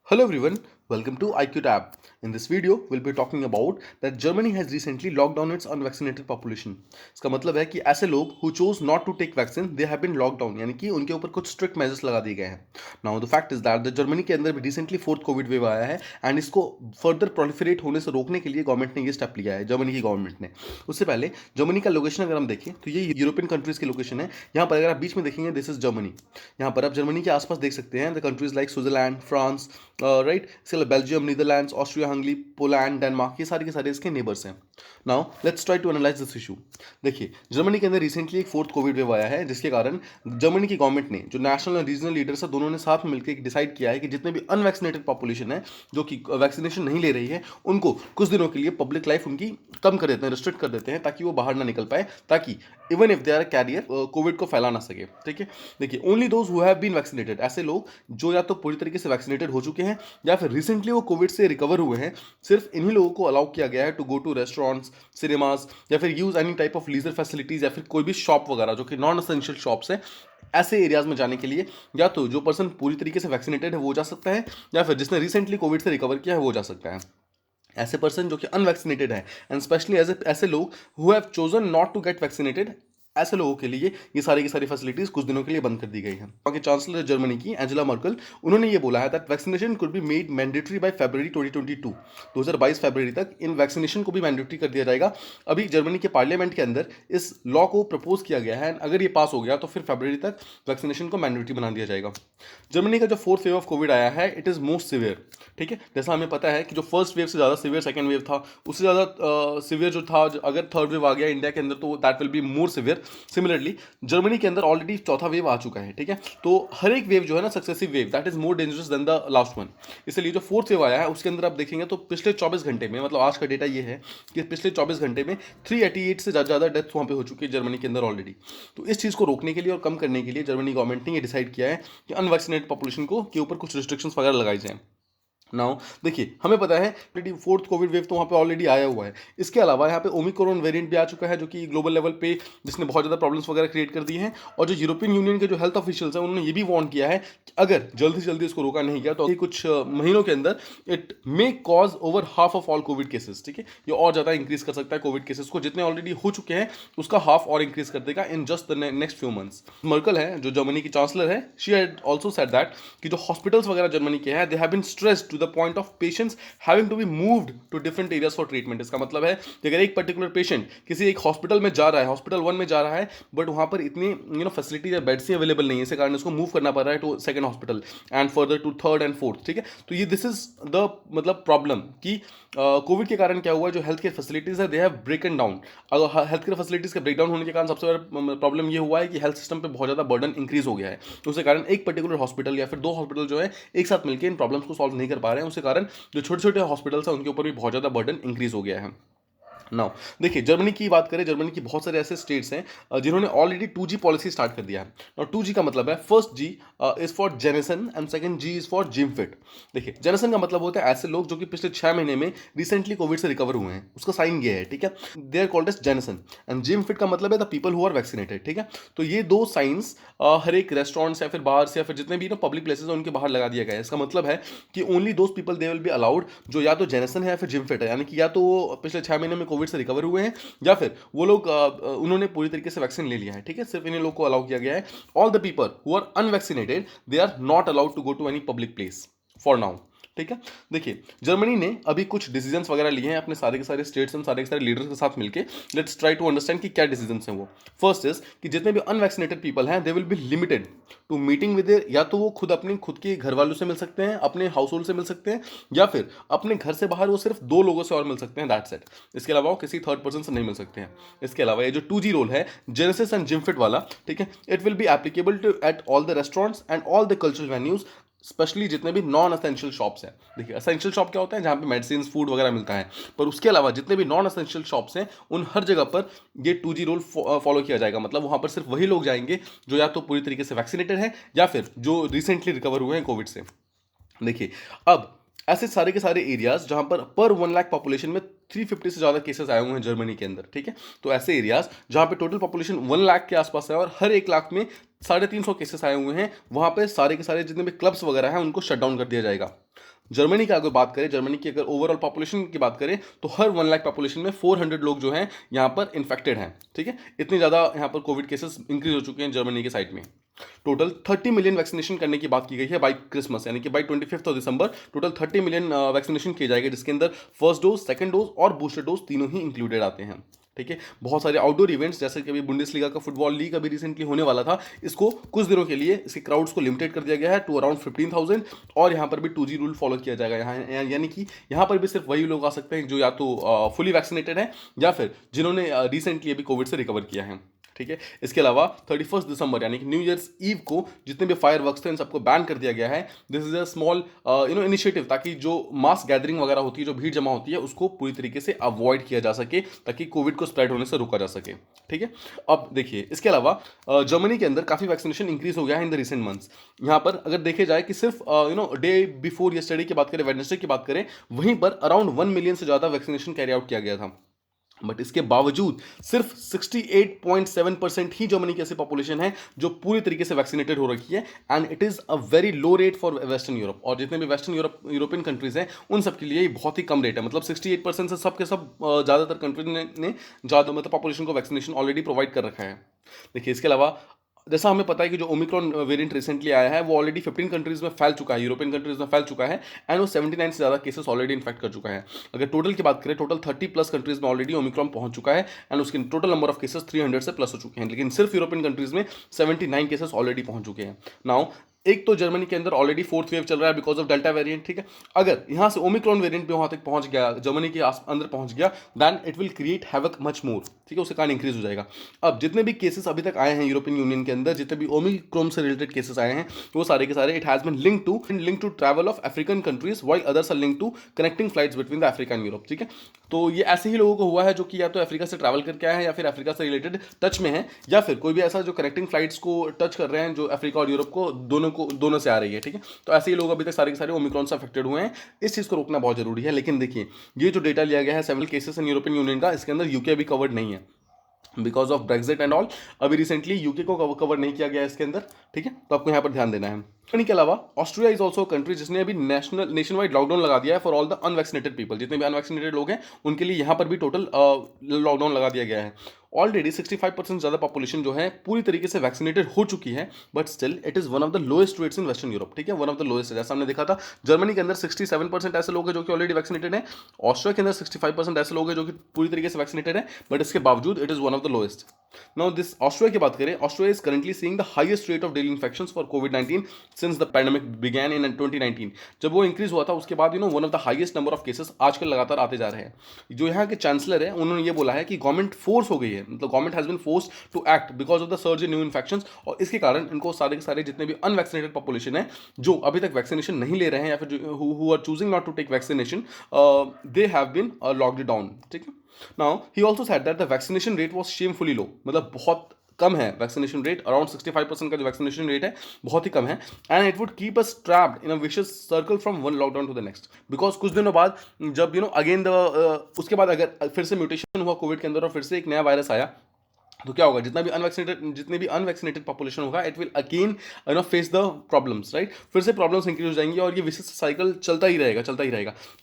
Hello everyone, welcome to IQ Tab. In this video, we'll be talking about that Germany has recently locked down its unvaccinated population. इसका मतलब है कि ऐसे लोग who chose not to take vaccine, they have been locked down, यानी कि उनके ऊपर कुछ strict measures लगा दिए गए हैं. Now the fact is that the Germany के अंदर भी recently fourth COVID wave आया है and इसको further proliferate होने से रोकने के लिए गवर्नमेंट ने ये स्टेप लिया है, जर्मनी की गवर्नमेंट ने. उससे पहले जर्मनी का लोकेशन अगर हम देखें तो ये यूरोपियन कंट्रीज की लोकेशन है. यहाँ पर अगर आप बीच में देखेंगे दिस इज जर्मनी. यहाँ पर आप जर्मनी के आसपास देख सकते हैं the countries like Switzerland, France, right, इसके अलावा Belgium, Netherlands, Austria, Hungary, Poland, Denmark, ये सारे के सारे इसके नेबर्स हैं. Now let's try to analyse this issue. देखिए, जर्मनी के अंदर रिसेंटली एक फोर्थ कोविड वेव आया है जिसके कारण जर्मनी की गवर्नमेंट ने, जो नेशनल और रीजनल लीडर्स है, दोनों ने साथ में मिलकर डिसाइड किया है कि जितने भी अनवैक्सीनेटेड पॉपुलेशन है जो कि वैक्सीनेशन नहीं ले रही है उनको कुछ दिनों के लिए पब्लिक लाइफ उनकी कम कर देते हैं, रिस्ट्रिक्ट कर देते हैं, ताकि वो बाहर ना निकल पाए, ताकि even if they are carrier covid को फैला ना सके. ठीक है, देखिए, only those who have been vaccinated, ऐसे लोग जो या तो पूरी तरीके से वैक्सीनेटेड हो चुके हैं या फिर रिसेंटली वो कोविड से रिकवर हुए हैं, सिर्फ इन्हीं लोगों को अलाउ किया गया है to go to restaurants, cinemas, या फिर use any type of leisure facilities, या फिर कोई भी शॉप वगैरह जो कि नॉन एसेंशियल शॉप्स है, ऐसे एरियाज में जाने के लिए या तो जो पर्सन पूरी तरीके से वैक्सीनेटेड है वो जा सकता है, या फिर जिसने रिसेंटली कोविड से रिकवर किया है वो जा सकता है. ऐसे पर्सन जो कि अनवैक्सीनेटेड है एंड स्पेशली ऐसे लोग who have chosen not to get vaccinated, ऐसे लोगों के लिए ये सारी की सारी फैसिलिटीज कुछ दिनों के लिए बंद कर दी गई हैं. वहाँ के चांसलर जर्मनी की एंजेला मर्कल, उन्होंने ये बोला है that vaccination could be made mandatory by February 2022. 2022 फरवरी तक इन वैक्सीनेशन को भी मैंडेटरी कर दिया जाएगा. अभी जर्मनी के पार्लियामेंट के अंदर इस लॉ को प्रपोज किया गया है, अगर ये पास हो गया तो फिर फरवरी तक वैक्सीनेशन को मैंडेटरी बना दिया जाएगा. जर्मनी का जो फोर्थ वेव ऑफ कोविड आया है इट इज़ मोस्ट सिवियर. ठीक है, जैसा हमें पता है कि जो फर्स्ट वेव से ज़्यादा सिवियर सेकेंड वेव था, उससे ज़्यादा सिवियर जो था, अगर थर्ड वेव आ गया इंडिया के अंदर तो that will be more severe. Similarly Germany के अंदर ऑलरेडी चौथा वेव आ चुका है. ठीक है, तो हर एक वेव जो है ना, successive wave, that is more dangerous than the last one. इसलिए जो फोर्थ वेव आया है उसके अंदर आप देखेंगे तो पिछले 24 घंटे में, मतलब आज का डेटा ये है कि पिछले 24 घंटे में 388 से ज़्यादा डेथ वहाँ पे हो चुकी है जर्मनी के अंदर ऑलरेडी. तो इस चीज़ को रोकने के लिए और कम करने के लिए जर्मनी गवर्नमेंट ने ये डिसाइड किया है कि अनवैक्सीनेटेड पॉपुलेशन को के ऊपर कुछ रिस्ट्रिक्शंस वगैरह लगाई जाएं. नाउ देखिए, हमें पता है फोर्थ कोविड वेव तो वहाँ पे ऑलरेडी आया हुआ है. इसके अलावा यहाँ पे ओमिक्रॉन वेरिएंट भी आ चुका है जो कि ग्लोबल लेवल पे जिसने बहुत ज़्यादा प्रॉब्लम्स वगैरह क्रिएट कर दी हैं. और जो यूरोपियन यूनियन के जो हेल्थ ऑफिशियल्स हैं उन्होंने ये भी वार्न किया है कि अगर जल्दी से जल्दी इसको रोका नहीं गया तो कुछ महीनों के अंदर it may cause over half of all Covid cases. ठीक है, ये और ज़्यादा इंक्रीज कर सकता है कोविड केसेस को, जितने ऑलरेडी हो चुके हैं उसका हाफ और इंक्रीज कर देगा in just the next few months. Merkel है जो जर्मनी की चांसलर है, she had also said that कि जो हॉस्पिटल्स वगैरह जर्मनी के हैं they have been stressed to the point of patients having to be moved to different areas for treatment. इसका मतलब है कि अगर एक पर्टिकुलर पेशेंट किसी एक हॉस्पिटल में जा रहा है, हॉस्पिटल 1 में जा रहा है, बट वहाँ पर इतनी फैसिलिटीज या बेड्स ही अवेलेबल नहीं है, इसी कारण उसको मूव करना पड़ रहा है to second hospital and further to third and fourth. ठीक है, तो ये दिस इज द मतलब प्रॉब्लम कि कोविड के कारण क्या हुआ है, जो हेल्थ केयर फैसिलिटीज है दे हैव ब्रेकन डाउन. अगर हेल्थ केयर फैसिलिटीज के ब्रेकडाउन होने के कारण सबसे बड़ा प्रॉब्लम ये हुआ है कि हेल्थ सिस्टम पे बहुत ज़्यादा बर्डन इंक्रीज हो गया है. तो उसके कारण एक पर्टिकुलर हॉस्पिटल या फिर दो हॉस्पिटल जो है एक साथ मिलकर इन प्रॉब्लम्स को सॉल्व नहीं कर पा रहे हैं. उसके कारण जो छोटे छोटे हॉस्पिटल्स हैं उनके ऊपर भी बहुत ज़्यादा बर्डन इंक्रीज हो गया है. नाउ देखिए, जर्मनी की बात करें, जर्मनी की बहुत सारे ऐसे स्टेट्स हैं जिन्होंने ऑलरेडी 2G पॉलिसी स्टार्ट कर दिया है. नाउ 2G का मतलब है फर्स्ट जी इज फॉर जेनेसन and second G is for जिमफिट. देखिए, जेनेसन का मतलब होता है ऐसे लोग जो कि पिछले 6 महीने में रिसेंटली कोविड से रिकवर हुए हैं, उसका साइन ये है. ठीक है, दे आर कॉल्ड एज जेनेसन. एंड जिमफिट का मतलब है the people who are vaccinated. ठीक है, तो ये दो साइंस हर एक रेस्टोरेंट्स या फिर बाहर से या फिर जितने भी पब्लिक प्लेसेस हैं उनके बाहर लगा दिया गया है. इसका मतलब है कि only those people they will be allowed जो या तो जेनेसन है या फिर जिमफिट है, यानी कि या तो वो पिछले 6 महीने में कोविड से रिकवर हुए हैं या फिर वो लोग उन्होंने पूरी तरीके से वैक्सीन ले लिया है. ठीक है, सिर्फ इन्हीं लोग को अलाउ किया गया है. All the people who are unvaccinated they are not allowed to go to any public place for now. ठीक है, देखिए, जर्मनी ने अभी कुछ डिसीजंस वगैरह लिए हैं अपने सारे के सारे स्टेट्स एंड सारे के सारे लीडर्स के साथ मिलके. लेट्स ट्राई टू अंडरस्टैंड कि क्या डिसीजंस हैं वो. फर्स्ट इज कि जितने भी अनवैक्सीनेटेड पीपल हैं they will be limited to meeting with, या तो वो खुद के घर वालों से मिल सकते हैं, अपने हाउस होल्ड से मिल सकते हैं, या फिर अपने घर से बाहर वो सिर्फ 2 लोगों से और मिल सकते हैं, दैट्स इट. इसके अलावा वो किसी थर्ड पर्सन से नहीं मिल सकते हैं. इसके अलावा ये जो 2G रोल है जेनेसिस एंड जिमफिट वाला, ठीक है, it will be applicable to at all the restaurants and all the cultural venues, specially जितने भी नॉन असेंशियल शॉप्स हैं. देखिए, असेंशियल शॉप क्या होता है, जहाँ पे मेडिसिन फूड वगैरह मिलता है, पर उसके अलावा जितने भी नॉन असेंशियल शॉप्स हैं उन हर जगह पर ये 2G रूल फॉलो किया जाएगा. मतलब वहाँ पर सिर्फ वही लोग जाएंगे जो या तो पूरी तरीके से वैक्सीनेटेड हैं या फिर जो रिसेंटली रिकवर हुए हैं कोविड से. देखिए, अब ऐसे सारे के सारे एरियाज जहाँ पर 1 लाख पॉपुलेशन में 350 से ज़्यादा केसेस आए हुए हैं जर्मनी के अंदर. ठीक है, तो ऐसे एरियाज जहाँ पे टोटल पॉपुलेशन 1 लाख के आसपास है और हर 1 लाख में 350 केसेस आए हुए हैं, वहाँ पे सारे के सारे जितने भी क्लब्स वगैरह हैं उनको शट डाउन कर दिया जाएगा. जर्मनी की अगर बात करें, जर्मनी की अगर ओवरऑल पॉपुलेशन की बात करें तो हर 1 लाख पॉपुलेशन में 400 लोग जो हैं यहाँ पर इन्फेक्टेड हैं, ठीक है। इतनी ज़्यादा यहाँ पर कोविड केसेस इंक्रीज हो चुके हैं जर्मनी के साइड में। टोटल 30 मिलियन वैक्सीनेशन करने की बात की गई है बाई क्रिसमस, यानी कि by 25 of December total 30 million vaccination किए जाएंगे, जिसके अंदर फर्स्ट डोज, सेकंड डोज और बूस्टर डोज तीनों ही इंक्लूडेड आते हैं, ठीक है। बहुत सारे आउटडोर इवेंट्स जैसे कि अभी बुंडेसलीगा का फुटबॉल लीग अभी रिसेंटली होने वाला था, इसको कुछ दिनों के लिए इसके क्राउड्स को लिमिटेड कर दिया गया है टू अराउंड 15,000, और यहाँ पर भी 2G रूल फॉलो किया जाएगा। यहाँ यानी कि यहाँ पर भी सिर्फ वही लोग आ सकते हैं जो या तो फुली वैक्सीनेटेड हैं या फिर जिन्होंने रिसेंटली अभी कोविड से रिकवर किया है, ठीक है। इसके अलावा 31 दिसंबर यानी कि न्यू ईयर्स ईव को जितने भी फायर वर्क्स थे इन सबको बैन कर दिया गया है। This is a small initiative, ताकि जो मास गैदरिंग वगैरह होती है, जो भीड़ जमा होती है, उसको पूरी तरीके से अवॉइड किया जा सके, ताकि कोविड को स्प्रेड होने से रोका जा सके, ठीक है। अब देखिए, इसके अलावा जर्मनी के अंदर काफ़ी वैक्सीनेशन इंक्रीज हो गया है इन द रिसेंट मंथ्स। यहाँ पर अगर देखे जाए कि सिर्फ डे बिफोर यस्टरडे की बात करें, वेडनेसडे की बात करें, वहीं पर अराउंड 1 मिलियन से ज़्यादा वैक्सीनेशन कैरी आउट किया गया था। बट इसके बावजूद सिर्फ 68.7% ही जर्मनी की ऐसी पॉपुलेशन है जो पूरी तरीके से वैक्सीनेटेड हो रखी है, and it is a very low rate for western Europe. और जितने भी वेस्टर्न यूरोपियन कंट्रीज हैं उन सब के लिए ये बहुत ही कम रेट है। मतलब 68% से सब के सब ज़्यादातर कंट्रीज ने ज़्यादा मतलब पॉपुलेशन को वैक्सीनेशन ऑलरेडी प्रोवाइड कर रखा है। देखिए, इसके अलावा जैसा हमें पता है कि जो ओमिक्रॉन वेरिएंट रिसेंटली आया है वो ऑलरेडी 15 कंट्रीज में फैल चुका है, यूरोपियन कंट्रीज में फैल चुका है, एंड वो 79 से ज़्यादा केसेस ऑलरेडी इन्फेक्ट कर चुका है। अगर टोटल की बात करें, टोटल 30+ कंट्रीज में ऑलरेडी ओमिक्रॉन पहुंच चुका है, एंड उसके टोटल नंबर ऑफ केसेस 300 से प्लस हो चुके हैं। लेकिन सिर्फ यूरोपियन कंट्रीज में 79 केसेस ऑलरेडी पहुंच चुके हैं। नाउ एक तो जर्मनी के अंदर ऑलरेडी 4th वेव चल रहा है बिकॉज ऑफ डेल्टा वेरिएंट, ठीक है। अगर यहाँ से ओमिक्रॉन वेरिएंट भी वहाँ तक पहुँच गया, जर्मनी के अंदर पहुँच गया, then it will create havoc much more, ठीक है, उसके कारण इंक्रीज हो जाएगा। अब जितने भी केसेस अभी तक आए हैं यूरोपियन यूनियन के अंदर, जितने भी ओमिक्रॉन से रिलेटेड केसेस आए हैं, वो सारे के सारे it has been link to travel of African countries, while others are link to connecting flights between the Africa and Europe, ठीक है। तो ये ऐसे ही लोगों को हुआ है जो कि या तो अफ्रीका से ट्रैवल करके आए हैं या फिर अफ्रीका से रिलेटेड टच में है, या फिर कोई भी ऐसा जो कनेक्टिंग फ्लाइट्स को टच कर रहे हैं जो अफ्रीका और यूरोप को दोनों से आ रही है, ठीक है। तो ऐसे ही लोग अभी तक सारे के सारे ओमिक्रॉन से अफेक्टेड हुए हैं। इस चीज़ को रोकना बहुत जरूरी है। लेकिन देखिए, ये जो डेटा लिया गया है several cases in European union का, इसके अंदर यूके भी कवर्ड नहीं है because of Brexit and all. अभी रिसेंटली यूके को कवर नहीं किया गया इसके अंदर, ठीक है। तो आपको यहाँ पर ध्यान देना है। जर्मनी के अलावा ऑस्ट्रिया इज ऑल्सो कंट्री जिसने अभी नेशन वाइड लॉकडाउन लगा दिया है for all the unvaccinated people. जितने भी अनवैक्सीनेटेड लोग हैं उनके लिए यहाँ पर भी टोटल लॉकडाउन लगा दिया गया है। ऑलरेडी 65% ज़्यादा पॉपुलेशन जो है पूरी तरीके से वैक्सीनेटेड हो चुकी है, but still it is one of the lowest rates in western Europe, ठीक है। वन ऑफ द लोएस्ट है। जैसा हमने देखा था, जर्मनी के अंदर 67% ऐसे लोग हैं जो कि ऑलरेडी वैक्सीनेटेड हैं, ऑस्ट्रिया के अंदर 65% ऐसे लोग हैं जो कि पूरी तरीके से वैक्सीनेटेड है, बट इसके बावजूद it is one of the lowest. Now this Austria की बात करें, Austria is currently seeing the highest rate of daily infections for covid since the pandemic began इन 2019। जब वो इंक्रीज हुआ था उसके बाद one of the highest number of cases आजकल लगातार आते जा रहे हैं। जो यहाँ के चांसलर है उन्होंने ये बोला है कि गवर्नमेंट फोर्स हो गई है, मतलब government has been force to act because of the surge in new infections, और इसके कारण इनको सारे के सारे जितने भी अनवैक्सीनेटेड पॉपुलेशन है जो अभी तक वैक्सीनेशन नहीं ले रहे हैं या फिर who are choosing not to take vaccination, they have been locked down, ठीक है। Now he also said that the vaccination rate was shamefully low, मतलब बहुत कम है वैक्सीनेशन रेट, अराउंड 65% का जो वैक्सीनेशन रेट है बहुत ही कम है, and it would keep us trapped in a vicious circle from one lockdown to the next. Because कुछ दिनों बाद जब अगेन उसके बाद अगर फिर से म्यूटेशन हुआ कोविड के अंदर और फिर से एक नया वायरस आया, तो क्या होगा, जितने भी अनवैक्सीनेटेड पॉपुलेशन होगा, it will again face the problems, right. फिर से प्रॉब्लम्स इंक्रीज हो जाएंगी और ये विशेष साइकिल चलता ही रहेगा,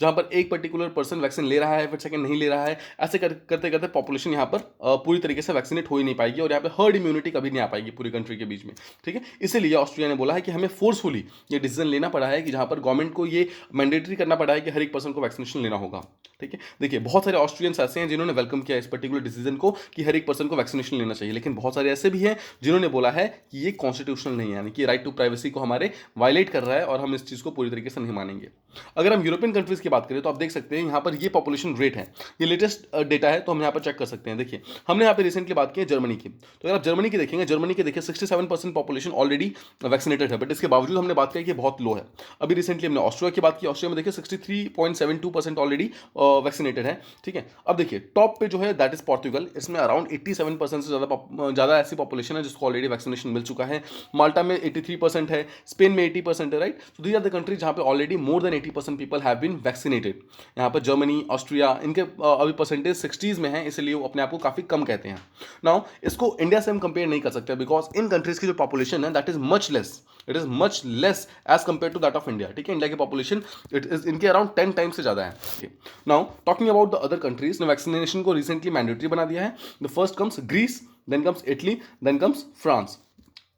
जहां पर एक पर्टिकुलर पर्सन वैक्सीन ले रहा है फिर सेकंड नहीं ले रहा है, ऐसे करते करते पॉपुलेशन यहाँ पर पूरी तरीके से वैक्सीनेट हो ही नहीं पाएगी, और यहाँ पे हर्ड इम्यूनिटी कभी नहीं आ पाएगी पूरी कंट्री के बीच में, ठीक है। इसीलिए ऑस्ट्रिया ने बोला है कि हमें फोर्सफुली ये डिसीजन लेना पड़ा है कि जहाँ पर गवर्नमेंट को ये मैंडेटरी करना पड़ा है कि हर एक पर्सन को वैक्सीनेशन लेना होगा, ठीक है। देखिए, बहुत सारे ऑस्ट्रियंस ऐसे हैं जिन्होंने वेलकम किया इस पर्टिकुलर डिसीजन को कि हर एक पर्सन को वैक्सीनेशन लेना चाहिए, लेकिन बहुत सारे ऐसे भी हैं जिन्होंने बोला है कि ये कॉन्स्टिट्यूशनल नहीं है, यानी कि राइट टू प्राइवेसी को हमारे वायलेट कर रहा है और हम इस चीज़ को पूरी तरीके से नहीं मानेंगे। अगर हम यूरोपियन कंट्रीज की बात करें तो आप देख सकते हैं यहाँ पर ये पॉपुलेशन रेट है, ये लेटेस्ट डेटा है, तो हम यहाँ पर चेक कर सकते हैं। देखिए, हमने यहाँ पे रिसेंटली बात की है जर्मनी की, तो अगर आप जर्मनी की देखेंगे, जर्मनी के देखिए 67% पॉपुलेशन ऑलरेडी वैक्सीनेटेड है, बट इसके बावजूद हमने बात की कि बहुत लो है। अभी रिसेंटली हमने ऑस्ट्रिया की बात की, ऑस्ट्रिया में देखिए 63.72% ऑलरेडी वैक्सीनेटेड है, ठीक है। अब देखिए टॉप पे जो है दैट इज पोर्तुगल, इसमें अराउंड 87% से ज़्यादा ऐसी पॉपुलेशन है जिसको ऑलरेडी वैक्सीनेशन मिल चुका है। माल्टा में 83% है, स्पेन में 80% है, right. So these are the countries जहाँ पे already more than 80% people have been vaccinated. यहाँ पर जर्मनी, ऑस्ट्रिया, इनके अभी परसेंटेज 60s में है, इसलिए वो अपने आप को काफ़ी कम कहते हैं। नाउ इसको इंडिया से हम कंपेयर नहीं कर सकते बिकॉज इन कंट्रीज की जो पॉपुलेशन है that is much less, it is much less as compare to that of India, ठीक है। इंडिया की पॉपुलेशन इट इज इनके अराउंड 10 टाइम्स से ज्यादा है। Now talking about the other countries ने वैक्सीनेशन को रिसेंटली मैंडेटरी बना दिया है। The first comes Greece, then comes Italy, then comes France.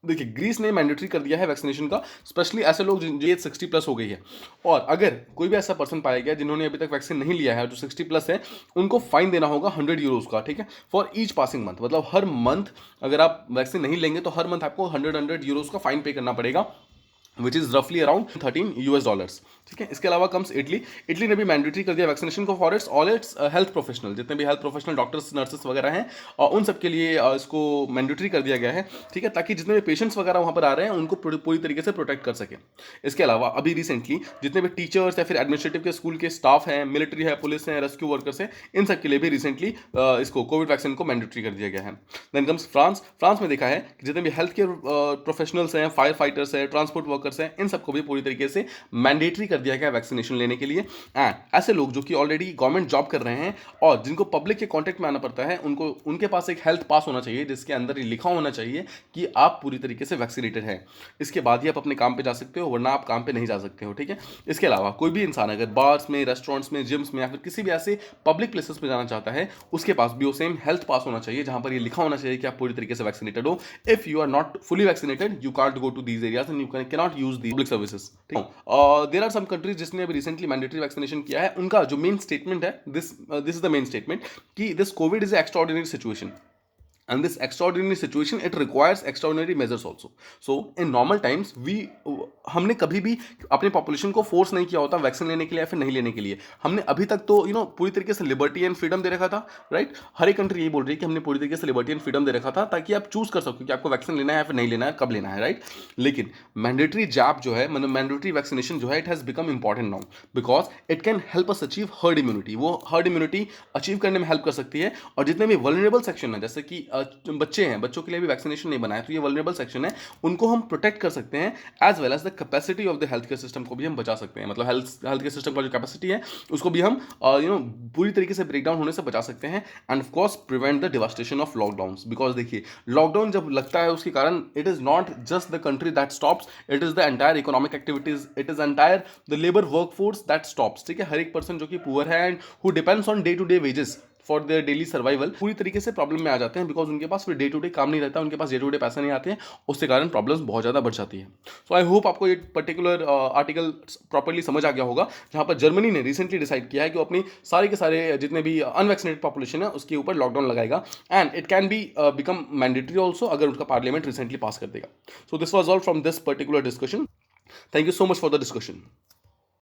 देखिए ग्रीस ने मैंडेटरी कर दिया है वैक्सीनेशन का, स्पेशली ऐसे लोग जिनकी एज 60 प्लस हो गई है। और अगर कोई भी ऐसा पर्सन पाया गया जिन्होंने अभी तक वैक्सीन नहीं लिया है, जो 60 प्लस है, उनको फाइन देना होगा 100 यूरोज का, ठीक है, फॉर ईच पासिंग मंथ। मतलब हर मंथ अगर आप वैक्सीन नहीं लेंगे तो हर मंथ आपको 100 यूरोज का फाइन पे करना पड़ेगा, विच इज रफली अराउंड $13, ठीक है। इसके अलावा कम्स इटली। इटली ने भी मैंडेटरी कर दिया वैक्सीनेशन को for its all it's health professional, जितने भी हेल्थ प्रोफेशनल डॉक्टर्स नर्सेस वगैरह हैं, और उन सब के लिए इसको मैंडेटरी कर दिया गया है, ठीक है, ताकि जितने भी पेशेंट्स वगैरह वहाँ पर आ रहे हैं उनको पूरी तरीके से प्रोटेक्ट कर सके। इसके अलावा अभी रिसेंटली जितने भी टीचर्स या फिर एडमिनिस्ट्रेटिव के स्कूल के स्टाफ हैं, मिलिट्री है, पुलिस है, रेस्क्यू वर्कर्स हैं, इन सब के लिए भी रिसेंटली इसको कोविड वैक्सीन को मैंडेटरी कर दिया गया है। Then comes France. फ्रांस में देखा है कि जितने भी हेल्थ केयर प्रोफेशनल्स हैं, फायर फाइटर्स हैं, ट्रांसपोर्ट वर्कर्स हैं, इन सबको भी पूरी तरीके से मैंडेटरी कर दिया गया वैक्सीनेशन लेने के लिए। एंड ऐसे लोग जो कि ऑलरेडी गवर्नमेंट जॉब कर रहे हैं और जिनको पब्लिक के कांटेक्ट में आना पड़ता है, उनको उनके पास एक हेल्थ पास होना चाहिए जिसके अंदर ये लिखा होना चाहिए कि आप पूरी तरीके से वैक्सीनेटेड हैं। इसके बाद ही आप अपने काम पे जा सकते हो, वरना आप काम पे नहीं जा सकते हो, ठीक है। इसके अलावा कोई भी इंसान अगर बार्स में, रेस्टोरेंट्स में, जिम्स में या फिर किसी भी ऐसे पब्लिक प्लेसेस पे जाना चाहता है, उसके पास भी वो सेम हेल्थ पास होना चाहिए जहां पर ये लिखा होना चाहिए कि आप पूरी तरीके से वैक्सीनेटेड हो। If you are not fully vaccinated, you can't go to these areas and you can not use the public services, ठीक है। देयर आर सम कंट्रीज जिसने अभी रिसेंटली मैंडेटरी वैक्सीनेशन किया है। उनका जो मेन स्टेटमेंट है, this is the main statement, कि this Covid is extraordinary situation and this extraordinary situation it requires extraordinary measures also. So in normal times we हमने कभी भी अपने पॉपुलेशन को फोर्स नहीं किया होता वैक्सीन लेने के लिए या फिर नहीं लेने के लिए। हमने अभी तक तो पूरी तरीके से लिबर्टी एंड फ्रीडम दे रखा था, राइट। हर एक कंट्री यही बोल रही है कि हमने पूरी तरीके से लिबर्टी एंड फ्रीडम दे रखा था ताकि आप चूज कर सको कि आपको वैक्सीन लेना है या फिर नहीं लेना है, कब लेना है, राइट। लेकिन मैंडेटरी जैब जो है, मतलब मैंडेटरी वैक्सीनेशन जो है, it has become important now because it can help us achieve herd immunity. वो हर्ड इम्यूनिटी अचीव करने में हेल्प कर सकती है। और जितने भी वल्नरेबल सेक्शन है, जैसे कि बच्चे हैं, बच्चों के लिए भी वैक्सीनेशन नहीं बनाया, तो ये वल्नरेबल सेक्शन है, उनको हम प्रोटेक्ट कर सकते हैं, as well as the capacity of the health care system को भी हम बचा सकते हैं। मतलब हेल्थ केयर सिस्टम का जो कैपेसिटी है उसको भी हम पूरी तरीके से ब्रेकडाउन होने से बचा सकते हैं। And of course prevent the devastation of lockdown, because देखिए लॉकडाउन जब लगता है उसके कारण it is not just the country that stops, it is the entire economic activities, it is entire the labour workforce that stops, ठीक है। हर एक पर्सन जो कि पुअर है and who depends on day to day wages for their daily survival, पूरी तरीके से प्रॉब्लम में आ जाते हैं, बिकॉज उनके पास फिर डे टू डे काम नहीं रहता, उनके पास डे टू डे पैसे नहीं आते हैं, उसके कारण प्रॉब्लम्स बहुत ज़्यादा बढ़ जाती है। सो आई होप आपको ये पर्टिकुलर आर्टिकल प्रॉपर्ली समझ आ गया होगा, जहाँ पर जर्मनी ने रिसेंटली डिसाइड किया है कि वो अपनी सारे के सारे जितने भी अनवैक्सीनेटेड पॉपुलेशन है उसके ऊपर लॉकडाउन लगाएगा, and it can be become mandatory also अगर उनका पार्लियामेंट रिसेंटली पास कर देगा। So this was all from this particular discussion. Thank you so much for the discussion.